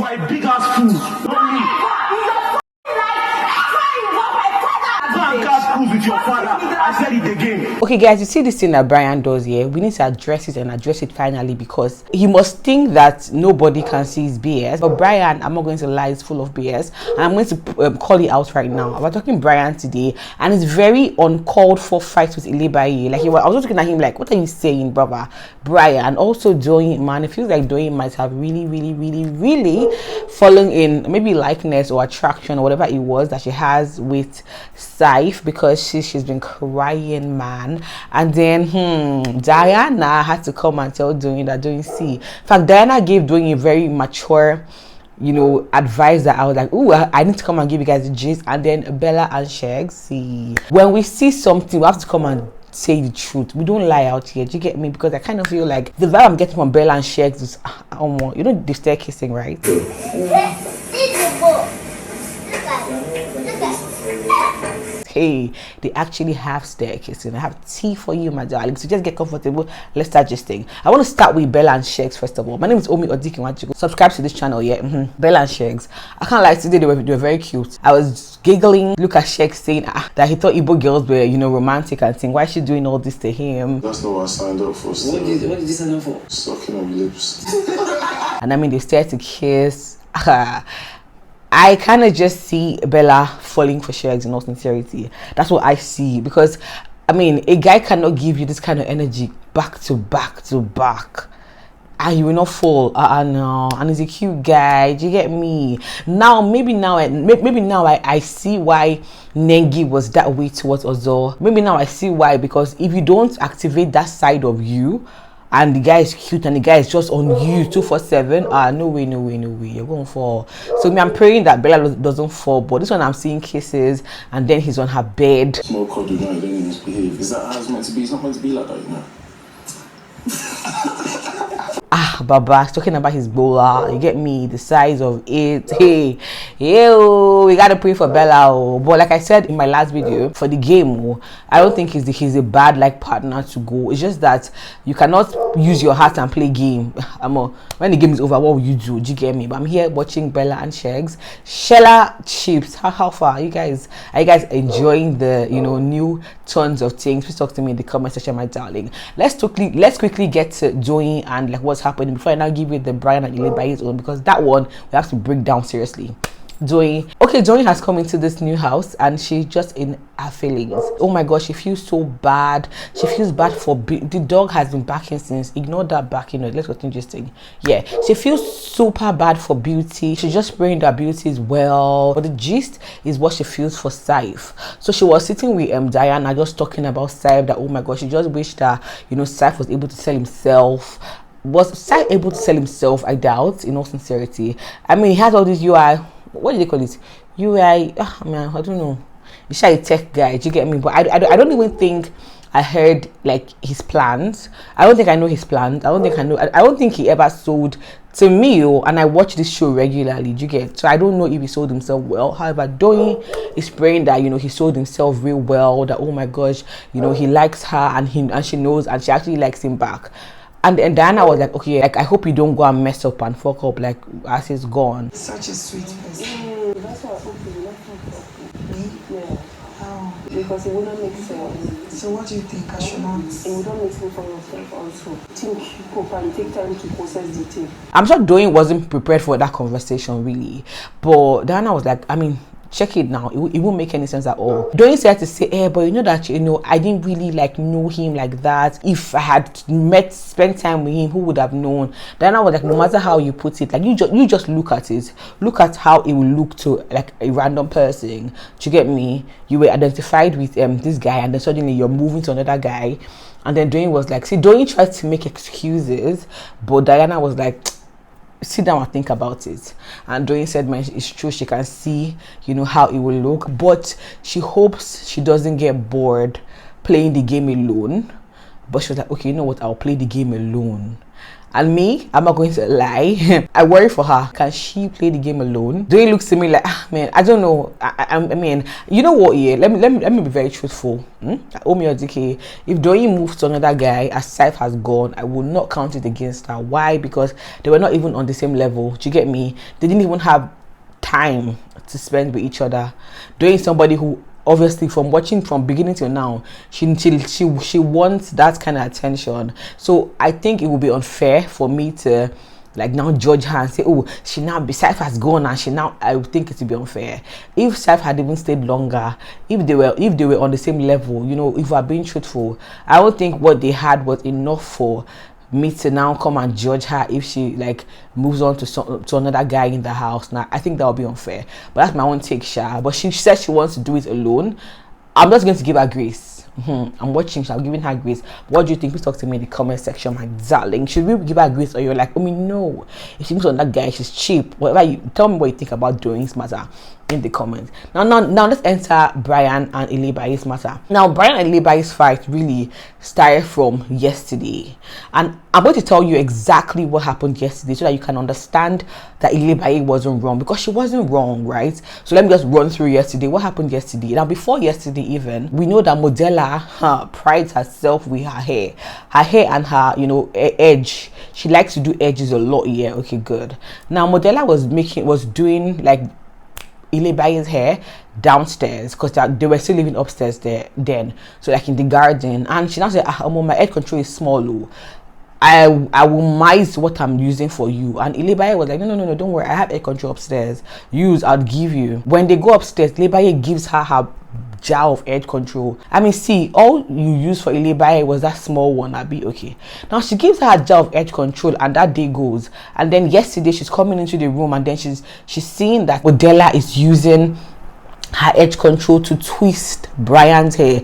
are a big ass fool. Don't leave. With your father. I said it again. Okay guys, you see this thing that Bryan does here, we need to address it and address it finally, because he must think that nobody can see his BS. But Bryan, I'm not going to lie, is full of BS, and I'm going to call it out right now. We're talking Bryan today, and it's very uncalled for fight with ILEBAYE. Like, I was just looking at him like, what are you saying, brother? Bryan, and also Doyin, man, it feels like Doyin might have really fallen in maybe likeness or attraction or whatever it was that she has with Saif, because she's been crying, man. And then Diana had to come and tell Doyin that Doyin, see, in fact, Diana gave Doyin a very mature, you know, advice that I was like, oh, I need to come and give you guys the gist. And then Bella and Shegs, see, when we see something, we have to come and say the truth. We don't lie out here. Do you get me? Because I kind of feel like the vibe I'm getting from Bella and Shegs is, you know, the staircasing, right? Hey, they actually have staircasing. I have tea for you, my darling. So just get comfortable. Let's start gisting. I want to start with Bella and Shegs first of all. My name is Omi Odikinwachigo. Subscribe to this channel, yeah. Bella and Shegs. I can't lie, today they were very cute. I was giggling. Look at Shegs saying that he thought Igbo girls were, you know, romantic and thing. Why is she doing all this to him? That's not what I signed up for. What did you sign up for? Sucking on lips. And I mean, they start to kiss. I kind of just see Bella falling for Shegs in all sincerity. That's what I see, because I mean, a guy cannot give you this kind of energy back to back and you will not fall. No, and he's a cute guy. Do you get me? Now maybe now I see why Nengi was that way towards Ozo. Maybe now I see why, because if you don't activate that side of you, and the guy is cute and the guy is just on you 247, no way, you're going to fall. So I'm praying that Bella doesn't fall, but this one I'm seeing kisses and then he's on her bed. Small cuddle, you know, don't misbehave. Is that how it's meant to be? It's not meant to be like that, you know. Baba, he's talking about his bola. You get me? The size of it. Hey, yo, we gotta pray for Bella. But like I said in my last video, for the game, I don't think he's a bad like partner to go. It's just that you cannot use your heart and play game. When the game is over, what will you do? Do you get me? But I'm here watching Bella and Shegs. Shella chips. How far are you guys enjoying the, you know, new tons of things? Please talk to me in the comment section, my darling. Let's quickly get to Doyin and like what's happening before I now give you the Bryan and ILEBAYE's own, because that one we have to break down seriously. Doyin has come into this new house and she's just in her feelings. Oh my gosh, she feels so bad. She feels bad for the dog has been barking since. Ignore that barking. Let's continue this thing. Yeah, she feels super bad for Beauty. She's just praying that Beauty is well, but the gist is what she feels for Saif. So she was sitting with Diana just talking about Saif, that oh my gosh, she just wished that, you know, Saif was able to sell himself. Was Saif able to sell himself? I doubt, in all sincerity. I mean, he has all these UI, what do they call it? UI, man, I don't know. He's a tech guy, do you get me? But I don't even think I heard like his plans. I don't think I know his plans. I don't think he ever sold to me, and I watch this show regularly. Do you get? So I don't know if he sold himself well. However, Doyin is praying that, you know, he sold himself real well. That oh my gosh, you know, he likes her and she knows, and she actually likes him back. And Diana was like, okay, like I hope you don't go and mess up and fuck up like as he's gone. Such a sweet person. That's why I hope you will not fuck up. Yeah. How? Because it wouldn't make sense. So what do you think I should not? It wouldn't make sense for yourself also. Think properly, take time to process the thing. I'm sure Doyin wasn't prepared for that conversation really, but Diana was like, I mean, check it now, it won't make any sense at all. Doyin said to say, but you know that, you know, I didn't really like know him like that. If I had spent time with him, who would have known? Then I was like, no matter how you put it, like you just look at it, look at how it will look to like a random person. Do you get me? You were identified with this guy, and then suddenly you're moving to another guy. And then Doyin was like, see, Doyin tried to make excuses, but Diana was like, sit down and think about it. And Doyin said, man, it's true, she can see, you know, how it will look, but she hopes she doesn't get bored playing the game alone. But she was like, okay, you know what, I'll play the game alone. And me, I'm not going to lie, I worry for her. Can she play the game alone? Do it look to me like, man, I don't know. I mean, you know what? Yeah, let me be very truthful. Omi or DK, if Doyi moves to another guy as Saif has gone, I will not count it against her. Why? Because they were not even on the same level. Do you get me? They didn't even have time to spend with each other. Doing somebody who obviously from watching from beginning till now, she wants that kind of attention. So I think it would be unfair for me to like now judge her and say, oh, she now Saif has gone and she now, I would think it would be unfair. If Saif had even stayed longer, if they were on the same level, you know, if we're being truthful, I don't think what they had was enough for me to now come and judge her if she like moves on to another guy in the house. Now I think that would be unfair, but that's my own take, Sha. But she said she wants to do it alone. I'm just going to give her grace. I'm watching, so I'm giving her grace. What do you think? Please talk to me in the comment section, my darling. Should we give her grace, or you're like, oh me no, if she moves on that guy, she's cheap? Whatever you tell me what you think about Doing's matter in the comments. Now let's enter BRYANN and ILEBAYE's matter. Now BRYANN and ILEBAYE's fight really started from yesterday, and I'm going to tell you exactly what happened yesterday so that you can understand that ILEBAYE wasn't wrong, because she wasn't wrong, right? So let me just run through yesterday. What happened yesterday? Now before yesterday even, we know that Modella prides herself with her hair and her, you know, edge. She likes to do edges a lot. Yeah, okay, good. Now Modella was doing like ILEBAYE's hair downstairs because they were still living upstairs there then, so like in the garden, and she now said, my head control is small. I will mice what I'm using for you. And ILEBAYE was like, no, don't worry, I have air control upstairs. I'll give you. When they go upstairs, ILEBAYE gives her jar of edge control. I mean, see, all you used for ILEBAYE was that small one. I'll be okay. Now she gives her a jar of edge control, and that day goes. And then yesterday she's coming into the room, and then she's seeing that Modella is using her edge control to twist BRYANN's hair.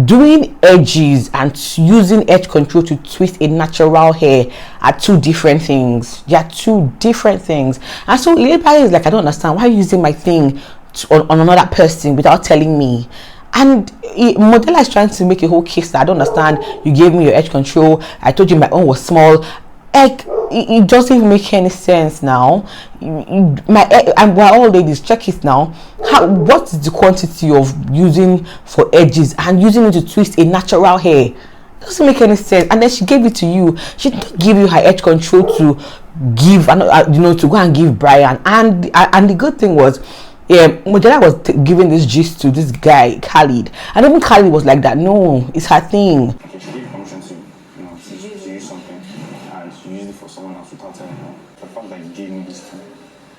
Doing edges and using edge control to twist a natural hair are two different things. They are two different things. And so ILEBAYE is like, I don't understand, why are you using my thing on another person without telling me? And Modella is trying to make a whole case that I don't understand. You gave me your edge control, I told you my own was small. Like, it doesn't even make any sense now. And we're all ladies, check it now. What is the quantity of using for edges and using it to twist a natural hair? Doesn't make any sense. And then she gave it to you. She didn't give you her edge control to give, you know, to go and give BRYANN. And the good thing was, yeah, Modella was giving this gist to this guy Khalid, and even Khalid was like that. No, it's her thing. Okay, she gave permission to, you know, to use something, and she used it for someone else without telling her. The fact that you gave me this thing,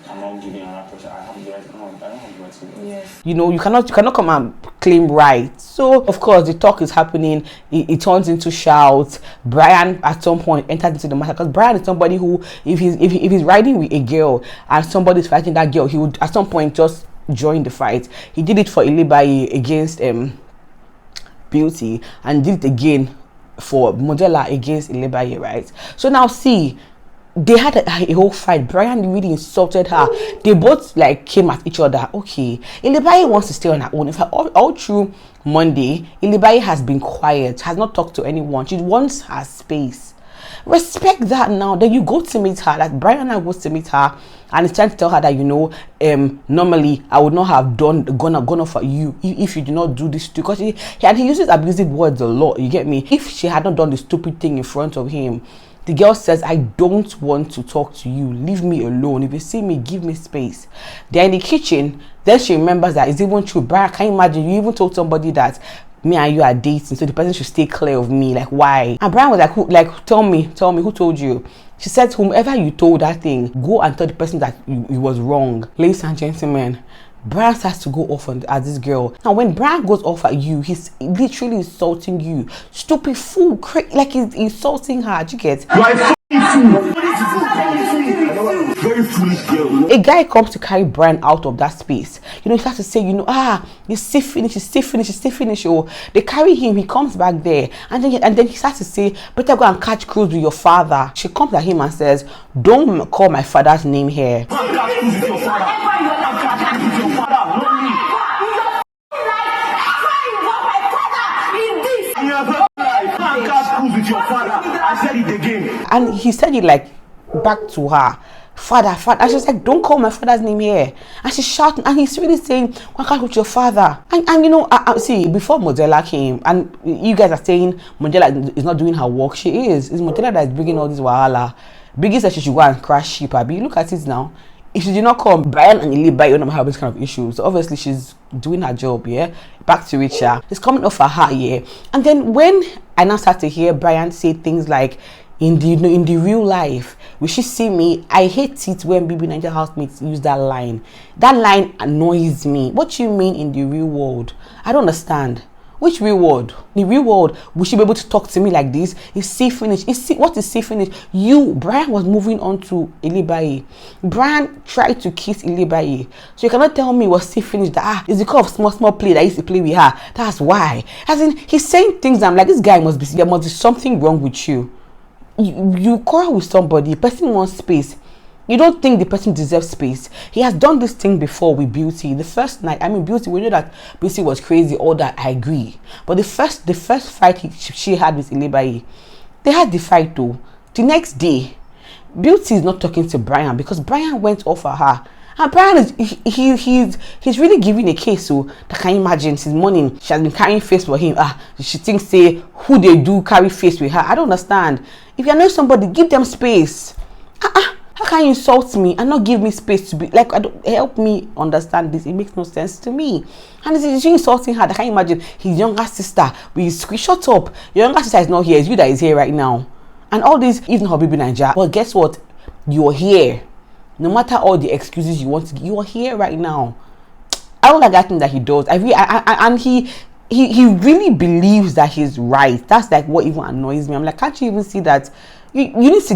I'm not giving her that pressure. I have the right. I don't have the right to do it. Yes. You know, you cannot come and claim right. So of course the talk is happening. It turns into shouts. BRYANN at some point enters into the matter, because BRYANN is somebody who, if he's riding with a girl and somebody's fighting that girl, he would at some point just join the fight. He did it for ILEBAYE against Beauty, and did it again for Modella against ILEBAYE, right? So now see, they had a whole fight. BRYANN really insulted her. They both like came at each other. Okay, ILEBAYE wants to stay on her own. In fact, all through Monday, ILEBAYE has been quiet, has not talked to anyone. She wants her space. Respect that. Now then you go to meet her, like BRYANN goes to meet her and is trying to tell her that, you know, normally I would not have gone for you if you did not do this too, because he uses abusive words a lot, you get me. If she had not done the stupid thing in front of him, the girl says, I don't want to talk to you, leave me alone. If you see me, give me space. They're in the kitchen. Then she remembers that it's even true. BRYANN, can you imagine, you even told somebody that me and you are dating, so the person should stay clear of me. Like, why? And BRYANN was like, tell me who told you? She said, whomever you told that thing, go and tell the person that you was wrong. Ladies and gentlemen, BRYANN starts to go off at this girl. Now when BRYANN goes off at you, he's literally insulting you. Stupid fool, like he's insulting her. Do you get? You are a fool. Very foolish girl. A guy comes to carry BRYANN out of that space. You know, he starts to say, you know, you still finish. Oh, they carry him. He comes back there, and then he starts to say, better go and catch cruise with your father. She comes at him and says, don't call my father's name here. and he said it like back to her, father, father. And she's like, don't call my father's name here. And she's shouting, and he's really saying, why can't you call your father? And you know, see, before Modella came, and you guys are saying Modella is not doing her work. She is. It's Modella that is bringing all this wahala. Biggie said she should go and crash ship. But look at it now. If she did not come, BRYANN and ILEBAYE don't have this kind of issues. So obviously she's doing her job, yeah. Back to it, yeah. It's coming off her, yeah. And then when I now start to hear BRYANN say things like, in the real life, will she see me? I hate it when Bbnaija housemates use that line. That line annoys me. What do you mean in the real world? I don't understand. Which real world? The real world, will she be able to talk to me like this? Is C finished? What is C finished? BRYANN was moving on to ILEBAYE. BRYANN tried to kiss ILEBAYE. So you cannot tell me it was C finished that it's because of small play that I used to play with her. That's why. As in, he's saying things I'm like, this guy there must be something wrong with you. You quarrel with somebody, the person wants space. You don't think the person deserves space. He has done this thing before with Beauty. The first night, I mean, Beauty, we know that Beauty was crazy, all that, I agree. But the first fight she had with ILEBAYE, they had the fight though. The next day, Beauty is not talking to BRYANN because BRYANN went off for her. And BRYANN he's really giving a case. So that, can you imagine, since morning she has been carrying face for him. She thinks say who they do carry face with her. I don't understand. If you know somebody, give them space. How can you insult me and not give me space to be like? Help me understand this. It makes no sense to me. And is she insulting her? I can't imagine his younger sister. Shut up. Your younger sister is not here. It's you that is here right now. And all this, even her Bbnaija. But guess what? You're here. No matter all the excuses you want to give, you're here right now. I don't like that thing that he does. And he really believes that he's right. That's like what even annoys me. I'm like, can't you even see that? You need to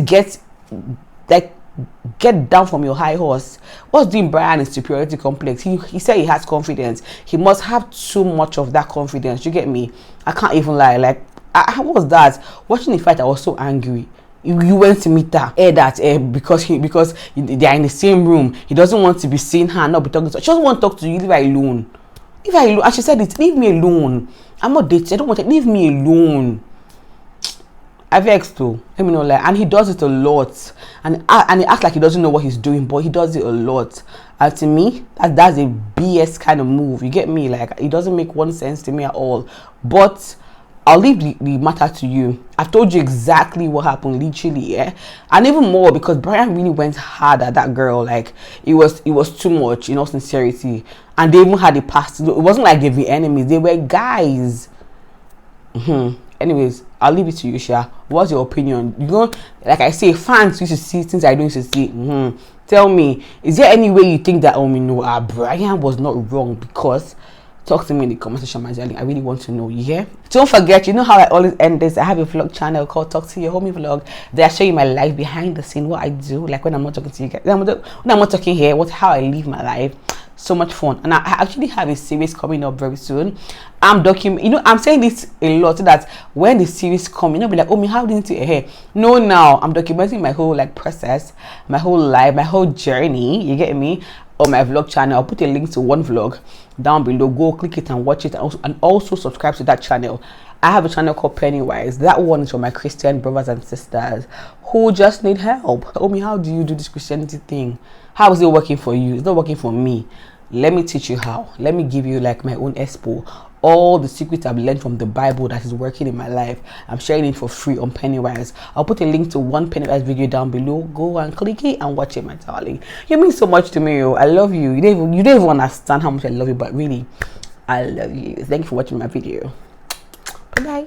get down from your high horse. What's doing BRYANN is superiority complex. He said he has confidence. He must have too much of that confidence. You get me? I can't even lie. Like, what was that? Watching the fight, I was so angry. You went to meet her, because they are in the same room. He doesn't want to be seeing her, not be talking to her. She doesn't want to talk to you. Leave her alone. Leave her alone. And she said it. Leave me alone. I'm not dating. I don't want to. Leave me alone. I've vexed too. Let me know, like, and he does it a lot. And he acts like he doesn't know what he's doing, but he does it a lot. And to me, that's a BS kind of move. You get me? Like, it doesn't make one sense to me at all. But I'll leave the matter to you. I've told you exactly what happened, literally, yeah. And even more because BRYANN really went hard at that girl. Like, it was too much, in all sincerity. And they even had a past. It wasn't like they were enemies. They were guys. Anyways, I'll leave it to you, Sha. What's your opinion? You know, like I say, fans used to see things I don't used to see. Tell me, is there any way you think that BRYANN was not wrong? Because talk to me in the comment section, my darling. I really want to know. Yeah. Don't forget, you know how I always end this. I have a vlog channel called Talk to Your Homie Vlog. There I show you my life behind the scene, what I do, like when I'm not talking to you guys, when I'm not talking here, how I live my life. So much fun. And I actually have a series coming up very soon. I'm saying this a lot so that when the series come, be like, oh me, how didn't you hear? No, now I'm documenting my whole process, my whole life, my whole journey. You get me? On my vlog channel. I'll put a link to one vlog down below. Go click it and watch it, and also subscribe to that channel. I have a channel called Pennie Wyz. That one is for my Christian brothers and sisters who just need help. Oh me, how do you do this Christianity thing? How is it working for you? It's not working for me. Let me teach you how. Let me give you like my own expo. All the secrets I've learned from the Bible that is working in my life. I'm sharing it for free on Pennie Wyz. I'll put a link to one Pennie Wyz video down below. Go and click it and watch it, my darling. You mean so much to me. I love you. You don't even understand how much I love you, but really, I love you. Thank you for watching my video. Bye bye.